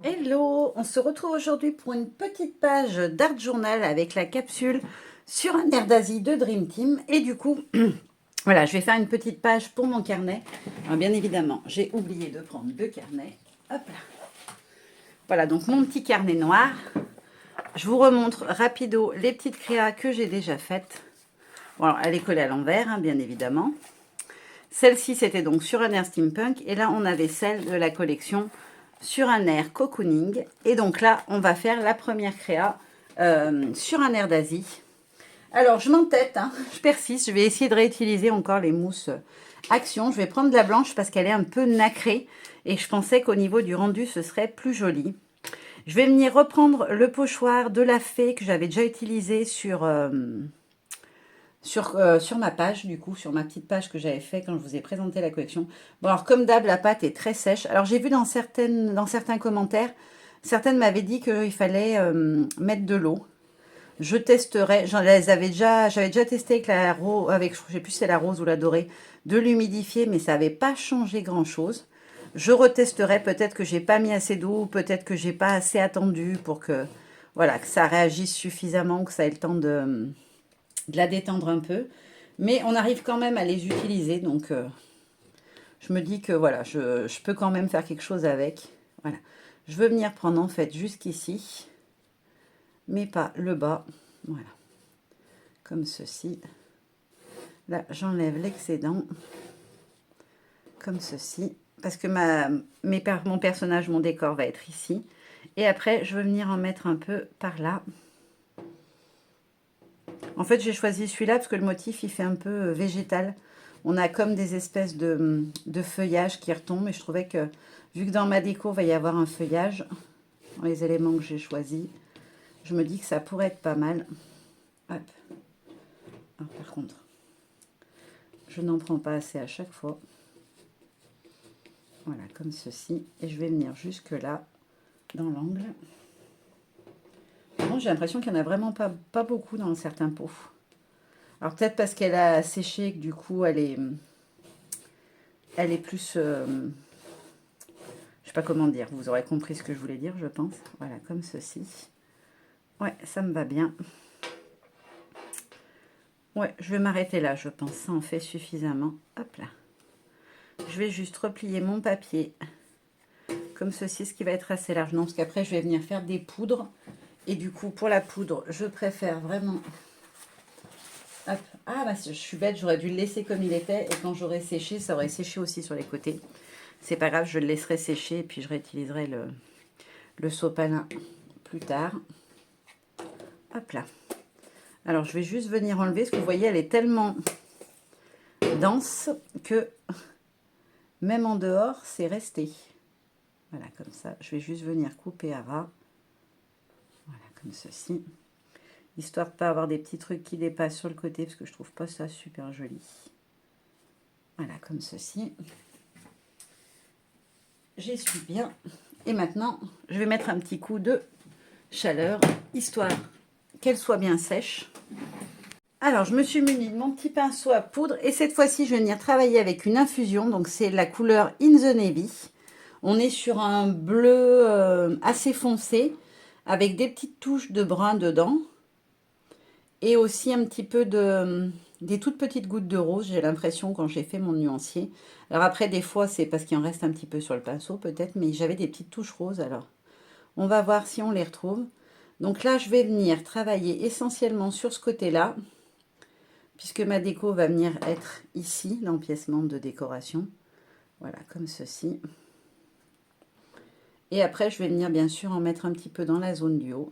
Hello, on se retrouve aujourd'hui pour une petite page d'Art Journal avec la capsule sur un air d'Asie de Dream Team. Et du coup, voilà, je vais faire une petite page pour mon carnet. Alors bien évidemment, j'ai oublié de prendre le carnet. Hop là. Voilà, donc mon petit carnet noir. Je vous remontre rapido les petites créas que j'ai déjà faites. Bon, alors, elle est collée à l'envers, hein, bien évidemment. Celle-ci, c'était donc sur un air steampunk. Et là, on avait celle de la collection sur un air cocooning. Et donc là, on va faire la première créa sur un air d'Asie. Alors, je m'entête, hein, je persiste. Je vais essayer de réutiliser encore les mousses Action. Je vais prendre de la blanche parce qu'elle est un peu nacrée. Et je pensais qu'au niveau du rendu, ce serait plus joli. Je vais venir reprendre le pochoir de la fée que j'avais déjà utilisé sur ma page, du coup, sur ma petite page que j'avais fait quand je vous ai présenté la collection. Bon, alors comme d'hab, la pâte est très sèche. Alors j'ai vu dans certains commentaires, certaines m'avaient dit qu'il fallait mettre de l'eau. Je testerai, j'avais déjà testé avec la rose, je sais plus si c'est la rose ou la dorée, de l'humidifier, mais ça n'avait pas changé grand-chose. Je retesterai, peut-être que j'ai pas mis assez d'eau, peut-être que j'ai pas assez attendu pour que, voilà, que ça réagisse suffisamment, que ça ait le temps de la détendre un peu. Mais on arrive quand même à les utiliser, donc je me dis que voilà, je peux quand même faire quelque chose avec. Voilà. Je veux venir prendre en fait jusqu'ici, mais pas le bas. Voilà. Comme ceci. Là, j'enlève l'excédent. Comme ceci. Parce que mon personnage, mon décor va être ici. Et après, je veux venir en mettre un peu par là. En fait, j'ai choisi celui-là parce que le motif, il fait un peu végétal. On a comme des espèces de feuillage qui retombent. Et je trouvais que, vu que dans ma déco, il va y avoir un feuillage, dans les éléments que j'ai choisis, je me dis que ça pourrait être pas mal. Hop. Alors, par contre, je n'en prends pas assez à chaque fois. Voilà, comme ceci. Et je vais venir jusque là, dans l'angle. Bon, j'ai l'impression qu'il n'y en a vraiment pas beaucoup dans certains pots. Alors peut-être parce qu'elle a séché, que du coup, elle est plus... je sais pas comment dire. Vous aurez compris ce que je voulais dire, je pense. Voilà, comme ceci. Ouais, ça me va bien. Ouais, je vais m'arrêter là, je pense. Ça en fait suffisamment. Hop là. Je vais juste replier mon papier comme ceci, ce qui va être assez large. Non, parce qu'après, je vais venir faire des poudres. Et du coup, pour la poudre, je préfère vraiment... Hop. Ah, bah, je suis bête, j'aurais dû le laisser comme il était. Et quand j'aurai séché, ça aurait séché aussi sur les côtés. C'est pas grave, je le laisserai sécher et puis je réutiliserai le sopalin plus tard. Hop là. Alors, je vais juste venir enlever, parce que vous voyez, elle est tellement dense que même en dehors, c'est resté. Voilà, comme ça. Je vais juste venir couper à ras. Voilà, comme ceci. Histoire de ne pas avoir des petits trucs qui dépassent sur le côté, parce que je trouve pas ça super joli. Voilà, comme ceci. J'essuie bien. Et maintenant, je vais mettre un petit coup de chaleur, histoire qu'elle soit bien sèche. Alors, je me suis munie de mon petit pinceau à poudre. Et cette fois-ci, je vais venir travailler avec une infusion. Donc, c'est la couleur In the Navy. On est sur un bleu assez foncé, avec des petites touches de brun dedans. Et aussi un petit peu des toutes petites gouttes de rose, j'ai l'impression, quand j'ai fait mon nuancier. Alors après, des fois, c'est parce qu'il en reste un petit peu sur le pinceau, peut-être, mais j'avais des petites touches roses, alors on va voir si on les retrouve. Donc là, je vais venir travailler essentiellement sur ce côté-là, puisque ma déco va venir être ici, l'empiècement de décoration. Voilà, comme ceci. Et après, je vais venir bien sûr en mettre un petit peu dans la zone du haut.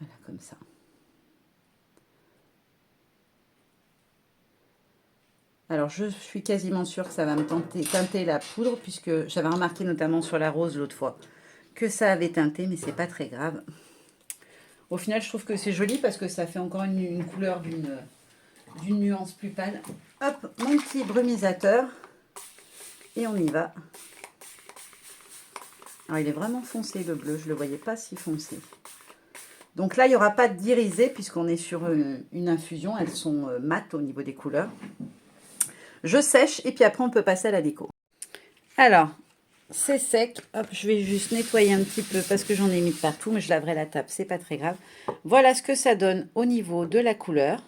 Voilà, comme ça. Alors, je suis quasiment sûre que ça va me teinter la poudre, puisque j'avais remarqué notamment sur la rose l'autre fois que ça avait teinté, mais c'est pas très grave. Au final, je trouve que c'est joli parce que ça fait encore une couleur d'une nuance plus pâle. Hop, mon petit brumisateur. Et on y va. Alors, il est vraiment foncé, le bleu. Je ne le voyais pas si foncé. Donc là, il n'y aura pas d'irisé puisqu'on est sur une infusion. Elles sont mates au niveau des couleurs. Je sèche et puis après, on peut passer à la déco. Alors, c'est sec. Hop, je vais juste nettoyer un petit peu parce que j'en ai mis de partout, mais je laverai la table, c'est pas très grave. Voilà ce que ça donne au niveau de la couleur.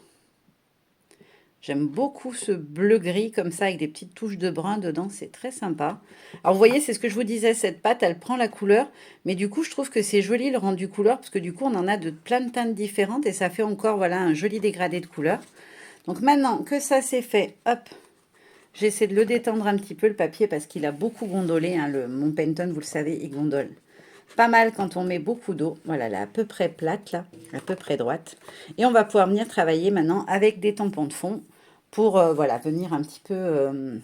J'aime beaucoup ce bleu-gris comme ça avec des petites touches de brun dedans, c'est très sympa. Alors vous voyez, c'est ce que je vous disais, cette pâte, elle prend la couleur, mais du coup, je trouve que c'est joli le rendu couleur, parce que du coup, on en a de plein de teintes différentes et ça fait encore, voilà, un joli dégradé de couleur. Donc maintenant que ça c'est fait, hop, j'essaie de le détendre un petit peu le papier parce qu'il a beaucoup gondolé, hein, mon Penton, vous le savez, il gondole pas mal quand on met beaucoup d'eau. Voilà, elle est à peu près plate, là, à peu près droite. Et on va pouvoir venir travailler maintenant avec des tampons de fond pour voilà, venir un petit peu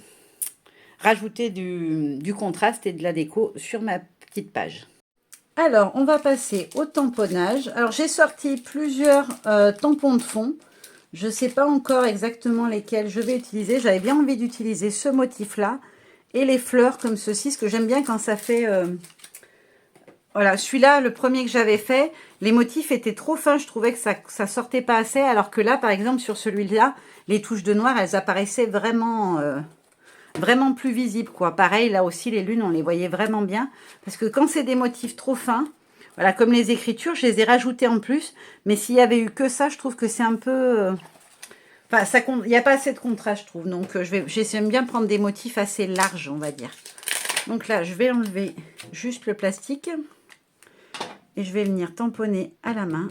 rajouter du contraste et de la déco sur ma petite page. Alors, on va passer au tamponnage. Alors, j'ai sorti plusieurs tampons de fond. Je ne sais pas encore exactement lesquels je vais utiliser. J'avais bien envie d'utiliser ce motif-là et les fleurs comme ceci, ce que j'aime bien quand ça fait... Voilà, celui-là, le premier que j'avais fait, les motifs étaient trop fins, je trouvais que ça sortait pas assez, alors que là, par exemple, sur celui-là, les touches de noir, elles apparaissaient vraiment, vraiment plus visibles, quoi. Pareil, là aussi, les lunes, on les voyait vraiment bien, parce que quand c'est des motifs trop fins, voilà, comme les écritures, je les ai rajoutées en plus, mais s'il y avait eu que ça, je trouve que c'est un peu... Enfin, il n'y a pas assez de contraste, je trouve, donc j'aime bien prendre des motifs assez larges, on va dire. Donc là, je vais enlever juste le plastique. Et je vais venir tamponner à la main.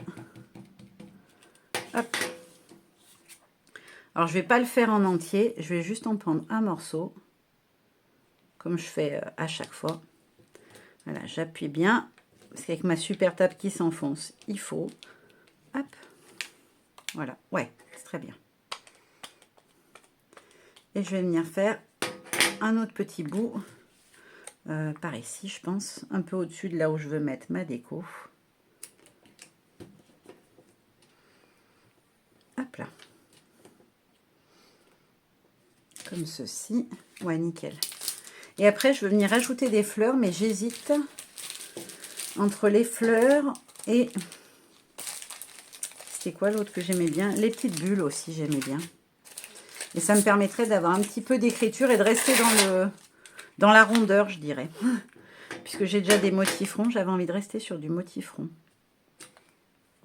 Hop. Alors, je ne vais pas le faire en entier. Je vais juste en prendre un morceau. Comme je fais à chaque fois. Voilà, j'appuie bien. Parce qu'avec ma super table qui s'enfonce, il faut. Hop. Voilà. Ouais, c'est très bien. Et je vais venir faire un autre petit bout. Par ici, je pense. Un peu au-dessus de là où je veux mettre ma déco. Hop là. Comme ceci. Ouais, nickel. Et après, je vais venir ajouter des fleurs, mais j'hésite entre les fleurs et... C'était quoi l'autre que j'aimais bien? Les petites bulles aussi, j'aimais bien. Et ça me permettrait d'avoir un petit peu d'écriture et de rester dans la rondeur, je dirais. Puisque j'ai déjà des motifs ronds, j'avais envie de rester sur du motif rond.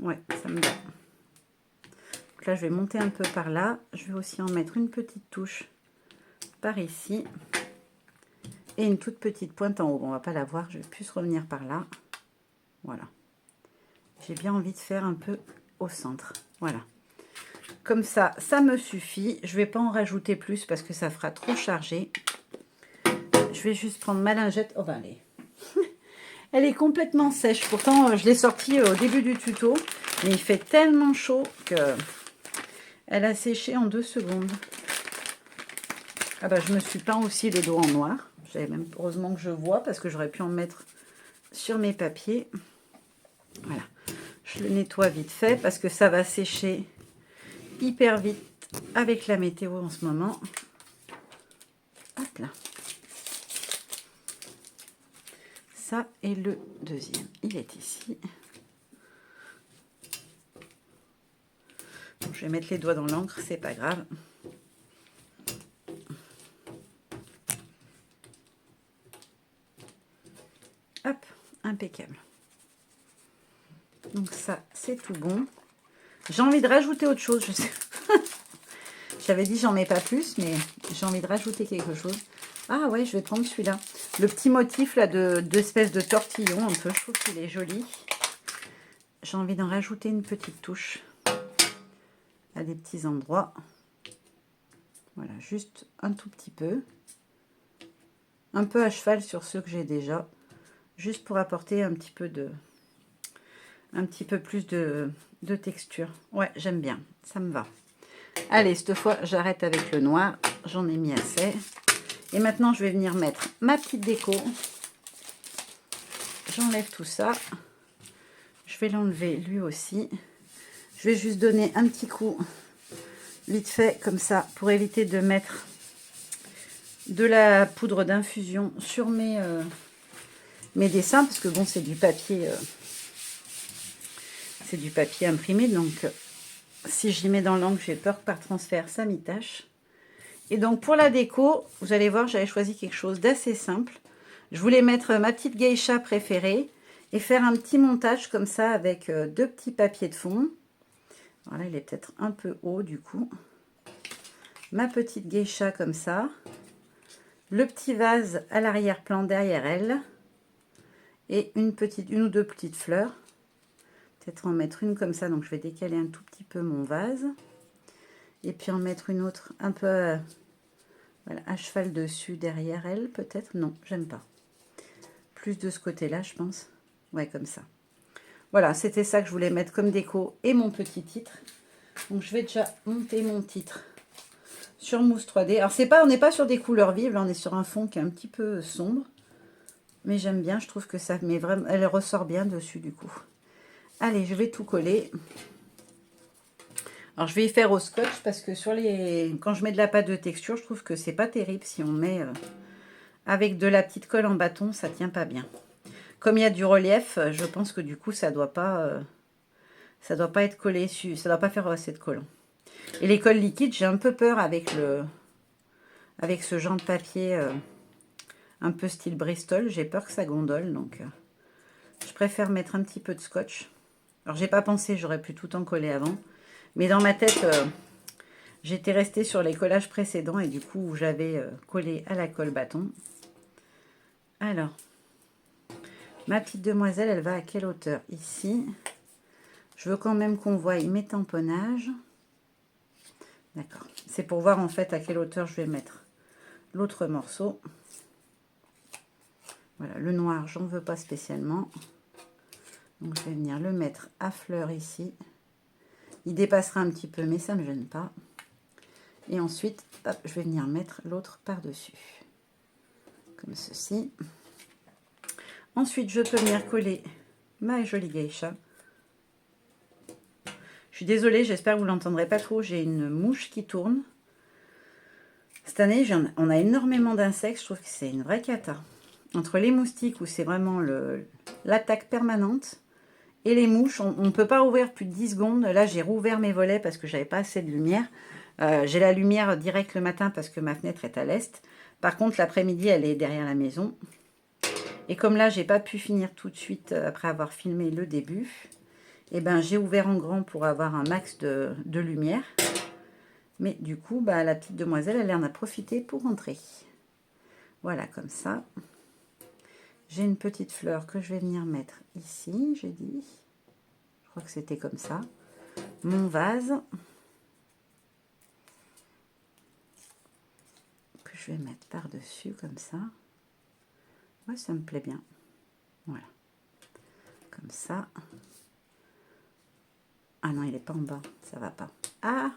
Ouais, ça me va. Donc là, je vais monter un peu par là. Je vais aussi en mettre une petite touche par ici. Et une toute petite pointe en haut. Bon, on va pas la voir, je vais plus revenir par là. Voilà. J'ai bien envie de faire un peu au centre. Voilà. Comme ça, ça me suffit. Je ne vais pas en rajouter plus parce que ça fera trop chargé. Je vais juste prendre ma lingette. Oh ben, elle est complètement sèche. Pourtant, je l'ai sortie au début du tuto. Mais il fait tellement chaud que elle a séché en 2 secondes. Ah bah, je me suis peint aussi les doigts en noir. J'avais même heureusement que je vois parce que j'aurais pu en mettre sur mes papiers. Voilà. Je le nettoie vite fait parce que ça va sécher hyper vite avec la météo en ce moment. Hop là. Ça est le deuxième. Il est ici. Donc, je vais mettre les doigts dans l'encre, c'est pas grave. Hop, impeccable. Donc ça, c'est tout bon. J'ai envie de rajouter autre chose, je sais. J'avais dit j'en mets pas plus, mais j'ai envie de rajouter quelque chose. Ah ouais, je vais prendre celui-là. Le petit motif là d'espèce de tortillon un peu. Je trouve qu'il est joli. J'ai envie d'en rajouter une petite touche à des petits endroits. Voilà, juste un tout petit peu. Un peu à cheval sur ceux que j'ai déjà. Juste pour apporter un petit peu plus de texture. Ouais, j'aime bien. Ça me va. Allez, cette fois, j'arrête avec le noir. J'en ai mis assez. Et maintenant, je vais venir mettre ma petite déco. J'enlève tout ça. Je vais l'enlever lui aussi. Je vais juste donner un petit coup vite fait comme ça pour éviter de mettre de la poudre d'infusion sur mes dessins parce que bon, c'est du papier imprimé, donc si j'y mets dans l'encre, j'ai peur que par transfert ça m'y tâche. Et donc pour la déco, vous allez voir, j'avais choisi quelque chose d'assez simple. Je voulais mettre ma petite geisha préférée et faire un petit montage comme ça avec deux petits papiers de fond. Voilà, il est peut-être un peu haut du coup. Ma petite geisha comme ça. Le petit vase à l'arrière-plan derrière elle. Et une ou deux petites fleurs. Peut-être en mettre une comme ça, donc je vais décaler un tout petit peu mon vase. Et puis en mettre une autre un peu voilà, à cheval dessus, derrière elle, peut-être. Non, j'aime pas. Plus de ce côté-là, je pense. Ouais, comme ça. Voilà, c'était ça que je voulais mettre comme déco et mon petit titre. Donc je vais déjà monter mon titre sur mousse 3D. Alors c'est pas, on n'est pas sur des couleurs vives, là on est sur un fond qui est un petit peu sombre. Mais j'aime bien, je trouve que ça met vraiment, elle ressort bien dessus du coup. Allez, je vais tout coller. Alors je vais y faire au scotch parce que quand je mets de la pâte de texture, je trouve que c'est pas terrible si on met avec de la petite colle en bâton, ça tient pas bien. Comme il y a du relief, je pense que du coup ça doit pas être collé, ça doit pas faire assez de collant. Et les colles liquides, j'ai un peu peur avec ce genre de papier un peu style Bristol. J'ai peur que ça gondole, donc je préfère mettre un petit peu de scotch. Alors j'ai pas pensé, j'aurais pu tout en coller avant. Mais dans ma tête, j'étais restée sur les collages précédents et du coup j'avais collé à la colle bâton. Alors, ma petite demoiselle, elle va à quelle hauteur? Ici. Je veux quand même qu'on voie mes tamponnages. D'accord. C'est pour voir en fait à quelle hauteur je vais mettre l'autre morceau. Voilà, le noir, j'en veux pas spécialement. Donc je vais venir le mettre à fleur ici. Il dépassera un petit peu, mais ça ne me gêne pas. Et ensuite, hop, je vais venir mettre l'autre par-dessus. Comme ceci. Ensuite, je peux venir coller ma jolie geisha. Je suis désolée, j'espère que vous ne l'entendrez pas trop. J'ai une mouche qui tourne. Cette année, on a énormément d'insectes. Je trouve que c'est une vraie cata. Entre les moustiques, où c'est vraiment l'attaque permanente, et les mouches, on ne peut pas ouvrir plus de 10 secondes. Là, j'ai rouvert mes volets parce que j'avais pas assez de lumière. J'ai la lumière directe le matin parce que ma fenêtre est à l'est. Par contre, l'après-midi, elle est derrière la maison. Et comme là, j'ai pas pu finir tout de suite après avoir filmé le début, et ben, j'ai ouvert en grand pour avoir un max de lumière. Mais du coup, bah, la petite demoiselle, elle en a profité pour rentrer. Voilà, comme ça. J'ai une petite fleur que je vais venir mettre ici, j'ai dit. Je crois que c'était comme ça. Mon vase. Que je vais mettre par-dessus, comme ça. Ouais, ça me plaît bien. Voilà. Comme ça. Ah non, il n'est pas en bas. Ça va pas. Ah!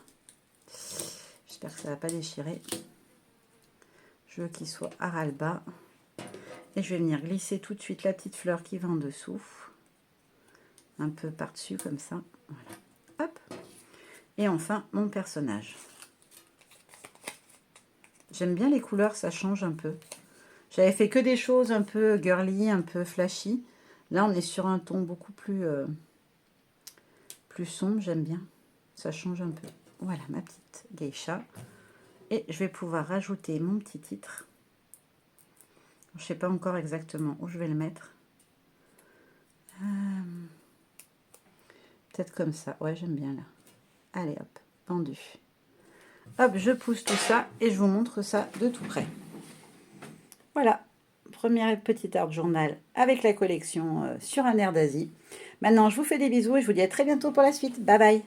J'espère que ça ne va pas déchirer. Je veux qu'il soit à ras le bas. Et je vais venir glisser tout de suite la petite fleur qui va en dessous. Un peu par-dessus, comme ça. Voilà. Hop. Et enfin, mon personnage. J'aime bien les couleurs, ça change un peu. J'avais fait que des choses un peu girly, un peu flashy. Là, on est sur un ton beaucoup plus sombre, j'aime bien. Ça change un peu. Voilà, ma petite geisha. Et je vais pouvoir rajouter mon petit titre. Je ne sais pas encore exactement où je vais le mettre. Peut-être comme ça. Ouais, j'aime bien là. Allez, hop, pendu. Hop, je pousse tout ça et je vous montre ça de tout près. Voilà, première petite art journal avec la collection sur un air d'Asie. Maintenant, je vous fais des bisous et je vous dis à très bientôt pour la suite. Bye bye.